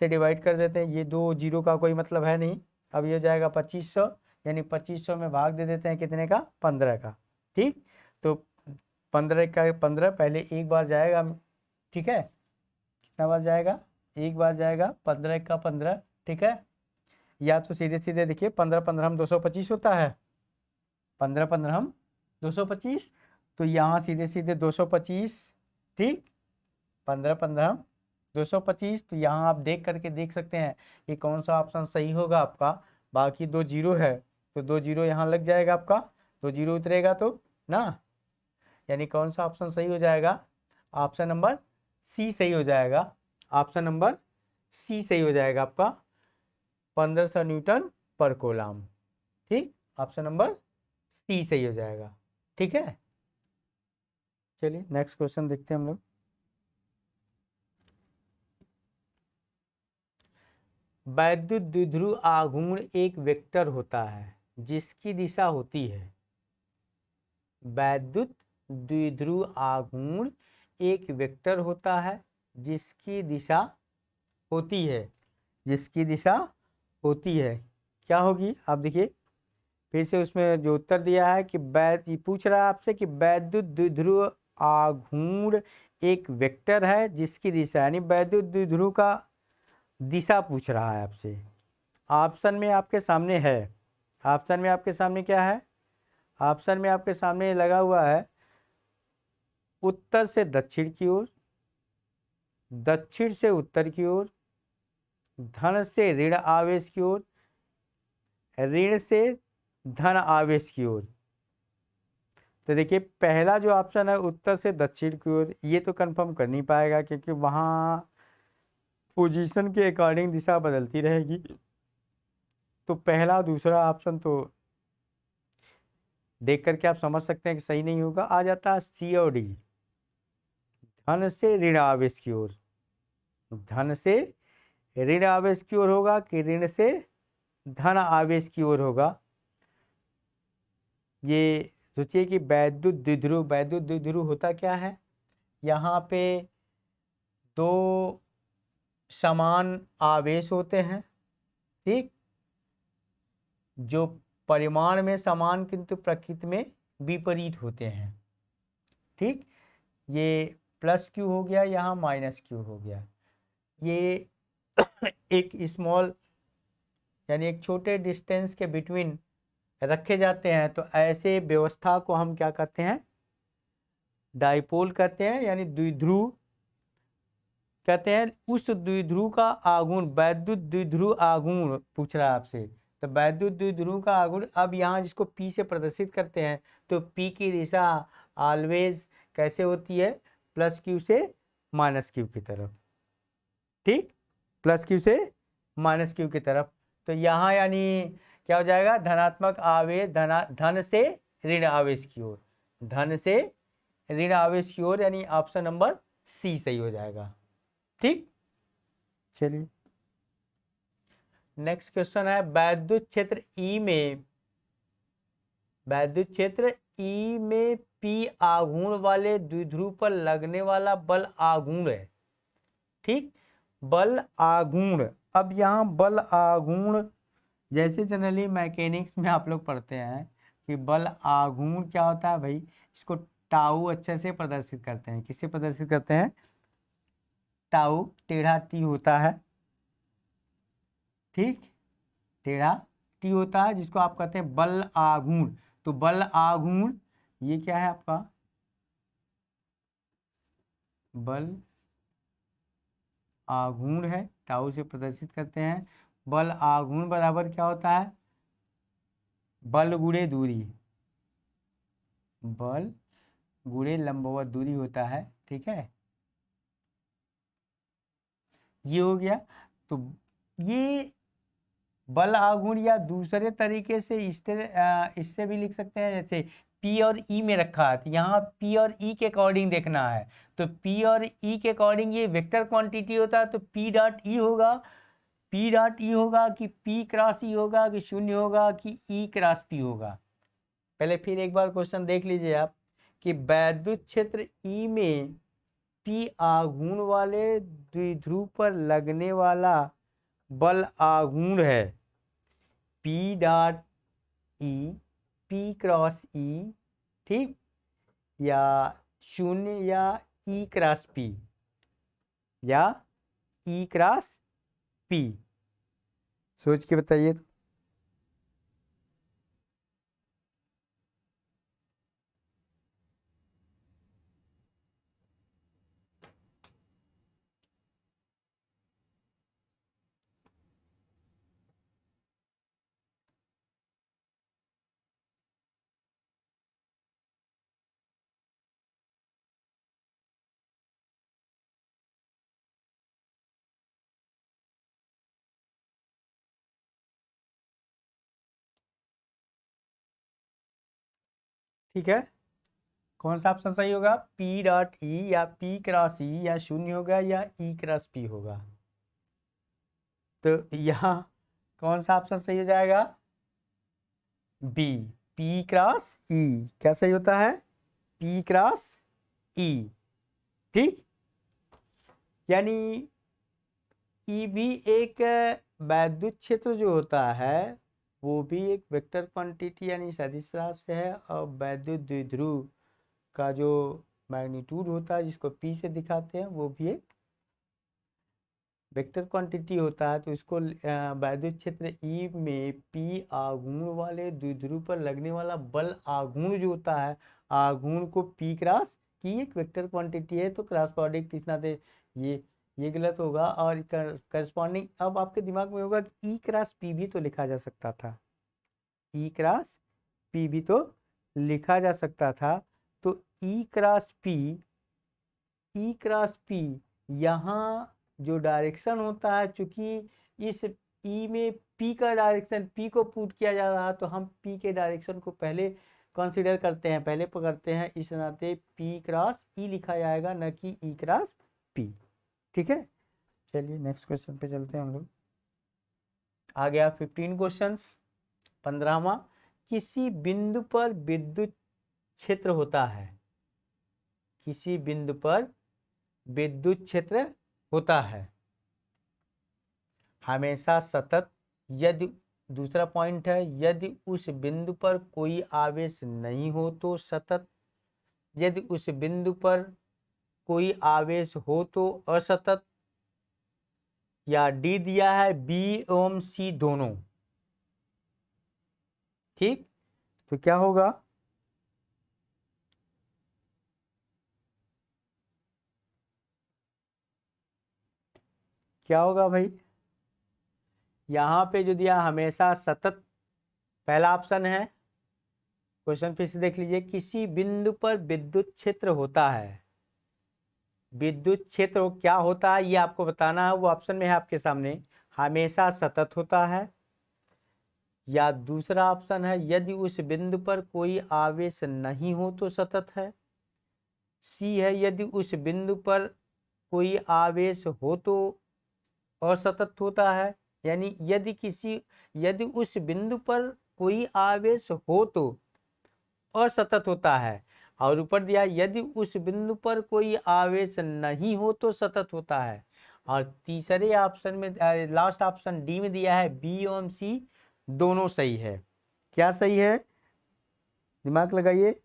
से डिवाइड कर देते हैं, ये 2 जीरो का कोई मतलब है नहीं। अब ये हो जाएगा 2500, यानी 2500 में भाग दे देते हैं कितने का 15 का। ठीक, तो 15 का 15 पहले एक बार जाएगा। ठीक है, कितना बार जाएगा, एक बार जाएगा 15 का 15। ठीक है, या तो सीधे सीधे देखिए 15 15 हम 225 होता है, 15 15 हम 225, तो यहाँ सीधे सीधे 225। ठीक, 15 15 हम 225, तो यहाँ आप देख करके देख सकते हैं कि कौन सा ऑप्शन सही होगा आपका। बाकी 2 जीरो है तो 2 जीरो यहाँ लग जाएगा आपका, 2 जीरो उतरेगा तो ना, यानी कौन सा ऑप्शन सही हो जाएगा, ऑप्शन नंबर सी सही हो जाएगा। ऑप्शन नंबर सी सही हो जाएगा आपका, 1500 न्यूटन पर कूलम। ठीक, ऑप्शन नंबर सी सही हो जाएगा। ठीक है, चलिए नेक्स्ट क्वेश्चन देखते हैं हम लोग। वैद्युत द्विध्रुव आघूर्ण एक वेक्टर होता है जिसकी दिशा होती है, वैद्युत द्विध्रुव आघूर्ण एक वेक्टर होता है जिसकी दिशा होती है, जिसकी दिशा होती है, क्या होगी आप देखिए फिर से उसमें जो उत्तर दिया है कि पूछ रहा है आपसे कि वैद्युत द्विध्रुव आघूर्ण एक वेक्टर है जिसकी दिशा, यानी वैद्युत द्विध्रुव का दिशा पूछ रहा है आपसे। ऑप्शन में आपके सामने है, ऑप्शन में आपके सामने क्या है, ऑप्शन में आपके सामने लगा हुआ है उत्तर से दक्षिण की ओर, दक्षिण से उत्तर की ओर, धन से ऋण आवेश की ओर, ऋण से धन आवेश की ओर। तो देखिए पहला जो ऑप्शन है उत्तर से दक्षिण की ओर, ये तो कंफर्म कर नहीं पाएगा क्योंकि वहाँ पोजीशन के अकॉर्डिंग दिशा बदलती रहेगी। तो पहला दूसरा ऑप्शन तो देख करके आप समझ सकते हैं कि सही नहीं होगा। आ जाता है सी और डी, धन से ऋण आवेश की ओर, धन से ऋण आवेश की ओर होगा कि ऋण से धन आवेश की ओर होगा। ये सोचिए कि वैद्युत द्विध्रुव, वैद्युत द्विध्रुव होता क्या है, यहाँ पे दो समान आवेश होते हैं। ठीक, जो परिमाण में समान किंतु प्रकृति में विपरीत होते हैं। ठीक, ये प्लस क्यू हो गया, यहाँ माइनस क्यू हो गया। ये एक स्मॉल यानी एक छोटे डिस्टेंस के बिटवीन रखे जाते हैं, तो ऐसे व्यवस्था को हम क्या कहते हैं, डाइपोल कहते हैं, यानी द्विध्रुव कहते हैं। उस द्विध्रुव का आघूर्ण, वैद्युत द्विध्रुव आघूर्ण पूछ रहा है आपसे, तो वैद्युत द्विध्रुव का आघूर्ण अब यहाँ जिसको P से प्रदर्शित करते हैं, तो P की दिशा ऑलवेज कैसे होती है, प्लस क्यू से माइनस क्यू की तरफ। ठीक, प्लस क्यू से माइनस क्यू की तरफ। तो यहाँ यानी क्या हो जाएगा, धनात्मक आवेश धन से ऋण आवेश की ओर, धन से ऋण आवेश की ओर, यानी ऑप्शन नंबर सी सही हो जाएगा। ठीक, चलिए नेक्स्ट क्वेश्चन है, वैद्युत क्षेत्र ई में, वैद्युत क्षेत्र ई में पी आघूर्ण वाले द्विध्रुव पर लगने वाला बल आघूर्ण है। ठीक, बल आघूर्ण। अब यहाँ बल आघूर्ण, जैसे जनरली मैकेनिक्स में आप लोग पढ़ते हैं कि बल आघूर्ण क्या होता है भाई, इसको टाउ अच्छे से प्रदर्शित करते हैं। किससे प्रदर्शित करते हैं? टाउ टेढ़ा टी होता है, ठीक, टेढ़ा टी होता है, जिसको आप कहते हैं बल आघूर्ण। तो बल आघूर्ण ये क्या है आपका? बल आघूर्ण है, टाउ से प्रदर्शित करते हैं। बल आघूर्ण बराबर क्या होता है? बल गुणे दूरी, बल गुणे लंबवत दूरी होता है। ठीक है, ये हो गया। तो ये बल आघूर्ण, या दूसरे तरीके से इससे भी लिख सकते हैं, जैसे P और E में रखा है, तो यहाँ P और E के अकॉर्डिंग देखना है। तो P और E के अकॉर्डिंग ये वेक्टर क्वांटिटी होता है, तो P डॉट E होगा, P डॉट E होगा कि P क्रॉस E होगा कि शून्य होगा कि E क्रॉस P होगा। पहले फिर एक बार क्वेश्चन देख लीजिए आप कि वैद्युत क्षेत्र E में P आघूर्ण वाले द्विध्रुव पर लगने वाला बल आघूर्ण है P dot E, P cross E, ठीक, या शून्य या E क्रॉस P, या E क्रॉस P, सोच के बताइए। तो ठीक है, कौन सा ऑप्शन सही होगा? P डॉट E या P क्रॉस E, या शून्य होगा या E क्रॉस P होगा। तो यहाँ कौन सा ऑप्शन सही हो जाएगा? B, P cross E। क्या सही होता है? P cross E। ठीक, यानी E भी एक वैद्युत क्षेत्र जो होता है वो भी एक वेक्टर क्वांटिटी यानी सदिश राशि है, और वैद्युत द्विध्रुव का जो मैग्नीट्यूड होता है जिसको P से दिखाते हैं वो भी एक वेक्टर क्वांटिटी होता है। तो इसको वैद्युत क्षेत्र E में P आघूर्ण वाले द्विध्रुव पर लगने वाला बल आघूर्ण जो होता है, आघूर्ण को P क्रॉस की एक वेक्टर क्वांटिटी है, तो क्रॉस प्रोडक्ट इस नाते ये गलत होगा। और करस्पॉन्डिंग अब आपके दिमाग में होगा कि E क्रॉस P भी तो लिखा जा सकता था, E क्रॉस P भी तो लिखा जा सकता था। तो E cross P, E cross P यहाँ जो डायरेक्शन होता है, चूंकि इस E में P का डायरेक्शन, P को पुट किया जा रहा है, तो हम P के डायरेक्शन को पहले कंसीडर करते हैं, पहले पकड़ते हैं, इस नाते P क्रॉस E लिखा जाएगा, न कि E क्रॉस P। ठीक है, चलिए नेक्स्ट क्वेश्चन पे चलते हैं हम लोग। आ गया 15 क्वेश्चंस। 15वां, किसी बिंदु पर विद्युत क्षेत्र होता है, किसी बिंदु पर विद्युत क्षेत्र होता है हमेशा सतत, यदि, दूसरा पॉइंट है, यदि उस बिंदु पर कोई आवेश नहीं हो तो सतत, यदि उस बिंदु पर कोई आवेश हो तो असतत, या डी दिया है बी एवं सी दोनों। ठीक, तो क्या होगा? क्या होगा भाई? यहाँ पे जो दिया हमेशा सतत, पहला ऑप्शन है। क्वेश्चन फिर से देख लीजिए, किसी बिंदु पर विद्युत क्षेत्र होता है, विद्युत क्षेत्र क्या होता है ये आपको बताना है, वो ऑप्शन में है आपके सामने, हमेशा सतत होता है, या दूसरा ऑप्शन है यदि उस बिंदु पर कोई आवेश नहीं हो तो सतत है, सी है यदि उस बिंदु पर कोई आवेश हो तो असतत होता है, यानी यदि उस बिंदु पर कोई आवेश हो तो असतत होता है, और ऊपर दिया यदि उस बिंदु पर कोई आवेश नहीं हो तो सतत होता है। और तीसरे ऑप्शन में लास्ट ऑप्शन डी में दिया है बी एवं सी दोनों सही है। क्या सही है, दिमाग लगाइए।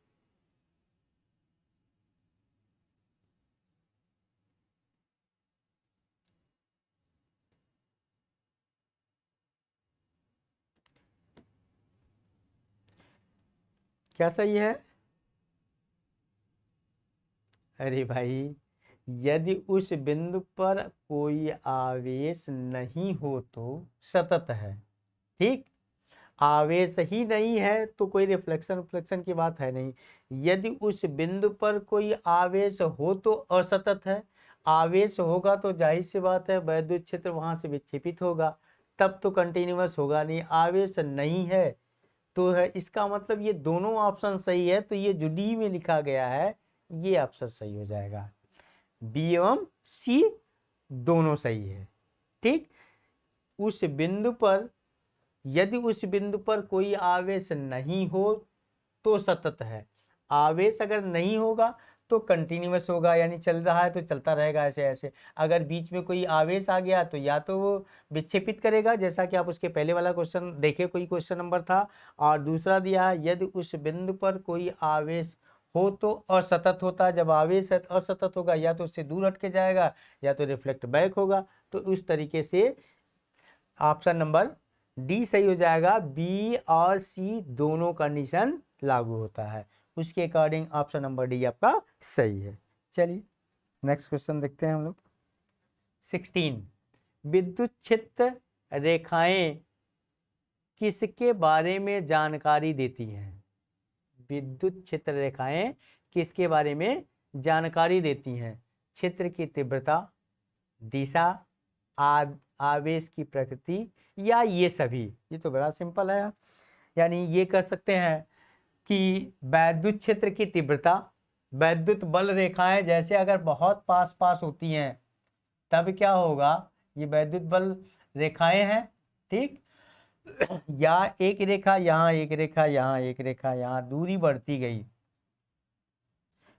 क्या सही है? अरे भाई, यदि उस बिंदु पर कोई आवेश नहीं हो तो सतत है। ठीक, आवेश ही नहीं है तो कोई रिफ्लेक्शन रिफ्लेक्शन की बात है नहीं। यदि उस बिंदु पर कोई आवेश हो तो असतत है। आवेश होगा तो जाहिर सी बात है वैद्युत क्षेत्र वहां से विक्षेपित होगा, तब तो कंटिन्यूअस होगा नहीं। आवेश नहीं है तो है, इसका मतलब ये दोनों ऑप्शन सही है। तो ये जो डी में लिखा गया है ये ऑप्शन सही हो जाएगा। बी एवं सी दोनों सही है। ठीक, उस बिंदु पर यदि उस बिंदु पर कोई आवेश नहीं हो तो सतत है। आवेश अगर नहीं होगा तो कंटिन्यूअस होगा, यानी चल रहा है तो चलता रहेगा ऐसे ऐसे। अगर बीच में कोई आवेश आ गया तो या तो वो विक्षेपित करेगा, जैसा कि आप उसके पहले वाला क्वेश्चन देखे, कोई क्वेश्चन नंबर था। और दूसरा दिया है यदि उस बिंदु पर कोई आवेश हो तो असतत होता है। जब आवेश है तो असतत होगा, या तो उससे दूर हट के जाएगा या तो रिफ्लेक्ट बैक होगा। तो उस तरीके से ऑप्शन नंबर डी सही हो जाएगा। बी और सी दोनों कंडीशन लागू होता है, उसके अकॉर्डिंग ऑप्शन नंबर डी आपका सही है। चलिए नेक्स्ट क्वेश्चन देखते हैं हम लोग। 16, विद्युत क्षेत्र रेखाएं किसके बारे में जानकारी देती हैं? विद्युत क्षेत्र रेखाएं किसके बारे में जानकारी देती हैं? क्षेत्र की तीव्रता, दिशा, आवेश की प्रकृति, या ये सभी। ये तो बड़ा सिंपल है, यानी ये कह सकते हैं कि वैद्युत क्षेत्र की तीव्रता, वैद्युत बल रेखाएं जैसे अगर बहुत पास पास होती हैं तब क्या होगा, ये वैद्युत बल रेखाएं हैं। ठीक, या एक रेखा यहाँ, एक रेखा यहाँ, एक रेखा यहाँ, दूरी बढ़ती गई,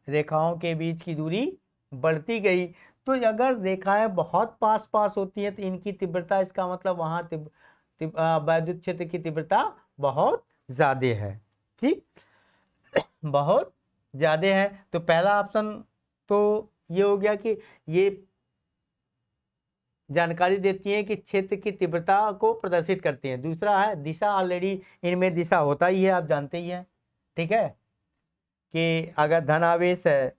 रेखाओं के बीच की दूरी बढ़ती गई। तो अगर रेखाएं बहुत पास पास होती हैं तो इनकी तीव्रता, इसका मतलब वहां वैद्युत क्षेत्र की तीव्रता बहुत ज्यादा है। ठीक, बहुत ज्यादा है। तो पहला ऑप्शन तो ये हो गया कि ये जानकारी देती है कि क्षेत्र की तीव्रता को प्रदर्शित करती है। दूसरा है दिशा, ऑलरेडी इनमें दिशा होता ही है, आप जानते ही हैं। ठीक है, कि अगर धन आवेश है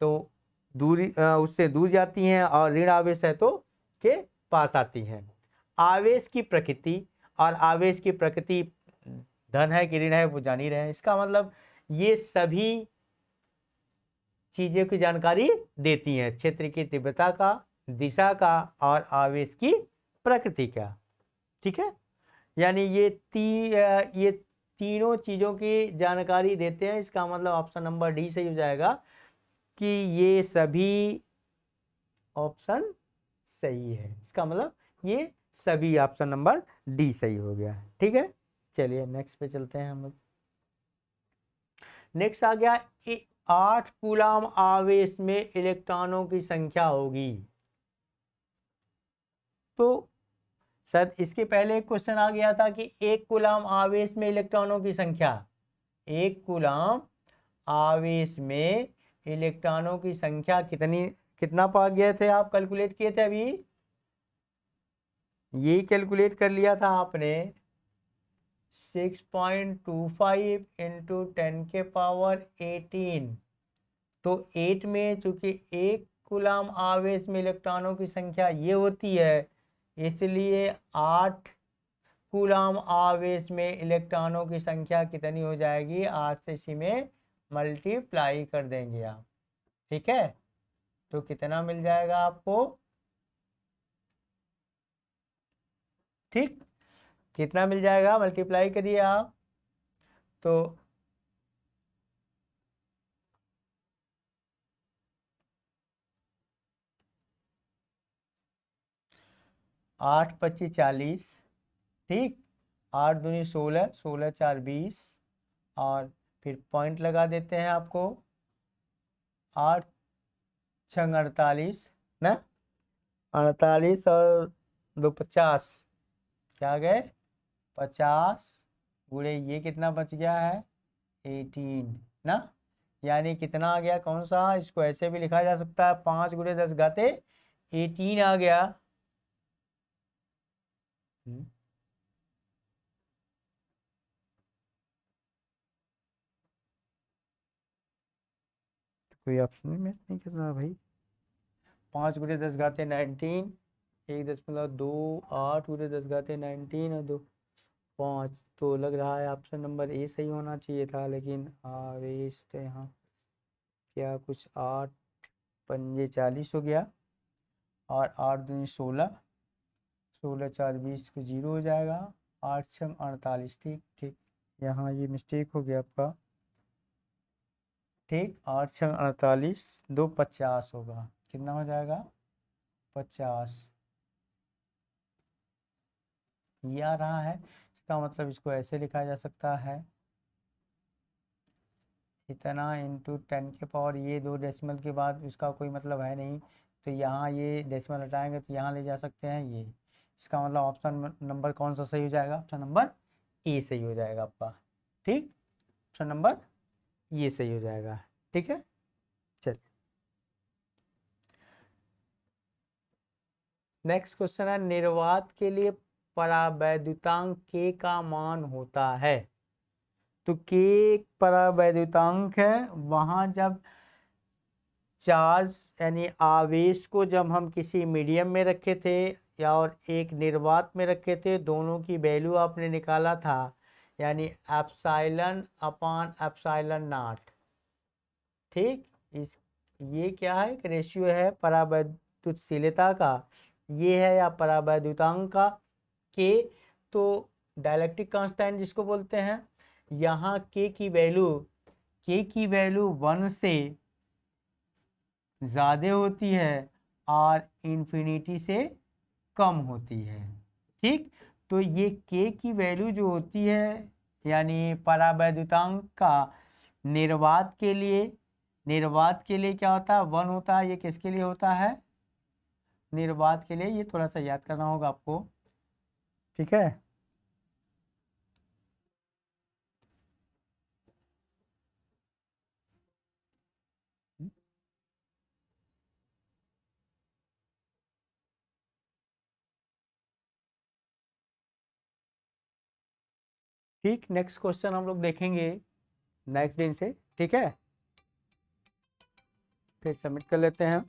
तो दूरी उससे दूर जाती हैं, और ऋण आवेश है तो के पास आती हैं। आवेश की प्रकृति, और आवेश की प्रकृति धन है कि ऋण है वो जान ही रहे हैं। इसका मतलब ये सभी चीजें की जानकारी देती हैं, क्षेत्र की तीव्रता का, दिशा का, और आवेश की प्रकृति का। ठीक है, यानी ये तीनों चीजों की जानकारी देते हैं। इसका मतलब ऑप्शन नंबर डी सही हो जाएगा कि ये सभी ऑप्शन सही है। इसका मतलब ये सभी ऑप्शन नंबर डी सही हो गया। ठीक है, चलिए नेक्स्ट पे चलते हैं हम लोग। नेक्स्ट आ गया 8 कूलाम आवेश में इलेक्ट्रॉनों की संख्या होगी। तो शायद इसके पहले एक क्वेश्चन आ गया था कि 1 कूलाम आवेश में इलेक्ट्रॉनों की संख्या, 1 कूलाम आवेश में इलेक्ट्रॉनों की संख्या कितना पा गए थे आप, कैलकुलेट किए थे अभी? यही कैलकुलेट कर लिया था आपने, 6.25 इंटू 10⁻18। तो 8 में चूंकि 1 कूलाम आवेश में इलेक्ट्रॉनों की संख्या ये होती है, इसलिए 8 कूलाम आवेश में इलेक्ट्रॉनों की संख्या कितनी हो जाएगी, 8 से इसी में मल्टीप्लाई कर देंगे आप। ठीक है, तो कितना मिल जाएगा आपको? ठीक, कितना मिल जाएगा, मल्टीप्लाई करिए आप। तो 8 25 40। ठीक, 8 दूनी 16, 16 4 20, और फिर पॉइंट लगा देते हैं आपको, 8 छंग 48 ना, 48 और 2 50, क्या गए 50, गुणे ये कितना बच गया है 18 ना, यानी कितना आ गया, कौन सा, इसको ऐसे भी लिखा जा सकता है 5 गुणे 10 घाते 18 आ गया। तो कोई ऑप्शन में मैच नहीं कर रहा भाई, 5 गुणे 10 घाते 19, 1.2, 8 गुणे 10 घाते 19 और 2 5, तो लग रहा है ऑप्शन नंबर ए सही होना चाहिए था, लेकिन आवेश तो यहाँ क्या कुछ 8 पंजे 40 हो गया, और 8 दूनी 16, 16 4 20 को 0 हो जाएगा, 8 छंग 48, ठीक ठीक, यहाँ ये मिस्टेक हो गया आपका, ठीक, 8 छंग 48, 2 50 होगा, कितना हो जाएगा 50, ये आ रहा है, इसका मतलब इसको ऐसे लिखा जा सकता है, इतना इंटू 10 के पावर, ये 2 डेसिमल के बाद इसका कोई मतलब है नहीं, तो यहाँ ये डेसिमल हटाएंगे तो यहाँ ले जा सकते हैं ये, इसका मतलब ऑप्शन नंबर कौन सा सही हो जाएगा, ऑप्शन नंबर ए सही हो जाएगा आपका, ठीक, ऑप्शन नंबर ये सही हो जाएगा, ठीक है। चलिए नेक्स्ट क्वेश्चन है, निर्वात के लिए परावैद्युतांक के का मान होता है, तो के एक परावैद्युतांक है, वहां जब चार्ज यानी आवेश को जब हम किसी मीडियम में रखे थे या और एक निर्वात में रखे थे, दोनों की वैल्यू आपने निकाला था, यानी एप्सिलॉन अपान एप्सिलॉन नॉट, ठीक, इस ये क्या है, एक रेशियो है परावैद्युतशीलता का, ये है या परावैद्युतांक का के, तो डाइलेक्ट्रिक कांस्टेंट जिसको बोलते हैं, यहाँ के की वैल्यू 1 से ज़्यादा होती है और इन्फिनिटी से कम होती है, ठीक, तो ये के की वैल्यू जो होती है, यानी परावैद्युतांक का निर्वात के लिए क्या होता है 1 होता है, ये किसके लिए होता है, निर्वात के लिए, ये थोड़ा सा याद करना होगा आपको, ठीक है। ठीक, नेक्स्ट क्वेश्चन हम लोग देखेंगे नेक्स्ट दिन से, ठीक है, फिर सबमिट कर लेते हैं।